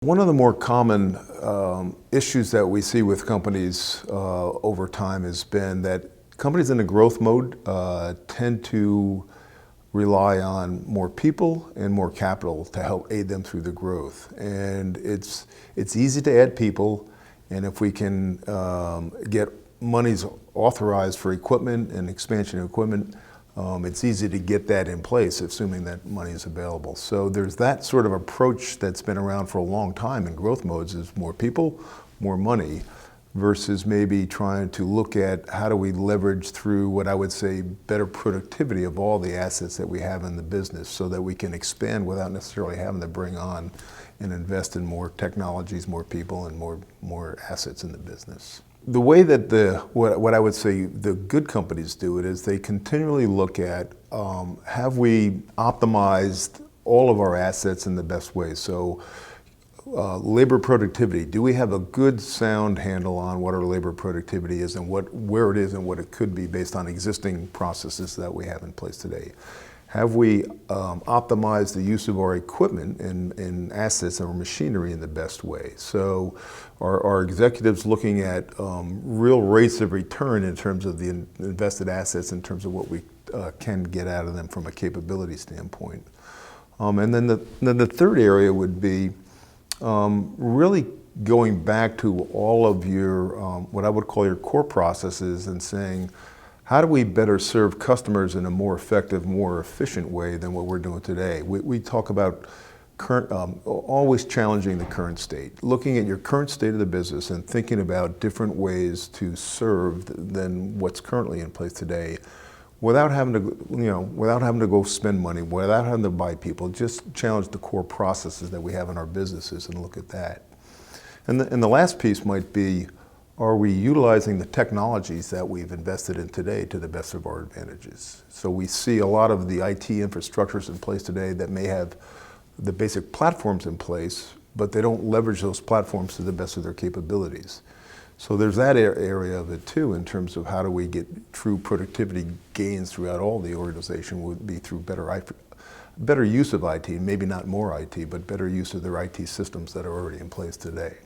One of the more common issues that we see with companies over time has been that companies in a growth mode tend to rely on more people and more capital to help aid them through the growth. And it's easy to add people, and if we can get monies authorized for equipment and expansion of equipment, it's easy to get that in place, assuming that money is available. So there's that sort of approach that's been around for a long time in growth modes, is more people, more money, versus maybe trying to look at how do we leverage through what I would say better productivity of all the assets that we have in the business, so that we can expand without necessarily having to bring on and invest in more technologies, more people, and more assets in the business. The way that what I would say the good companies do it is they continually look at, have we optimized all of our assets in the best way? So labor productivity, do we have a good sound handle on what our labor productivity is and where it is and what it could be based on existing processes that we have in place today? Have we optimized the use of our equipment and assets and our machinery in the best way? So are executives looking at real rates of return in terms of the invested assets, in terms of what we can get out of them from a capability standpoint? And then the third area would be really going back to all of your, what I would call your core processes, and saying, how do we better serve customers in a more effective, more efficient way than what we're doing today? We talk about always challenging the current state, looking at your current state of the business and thinking about different ways to serve than what's currently in place today, without having to, without having to go spend money, without having to buy people. Just challenge the core processes that we have in our businesses and look at that. And the last piece might be, are we utilizing the technologies that we've invested in today to the best of our advantages? So we see a lot of the IT infrastructures in place today that may have the basic platforms in place, but they don't leverage those platforms to the best of their capabilities. So there's that area of it too, in terms of how do we get true productivity gains throughout all the organization, would be through better use of IT, maybe not more IT, but better use of their IT systems that are already in place today.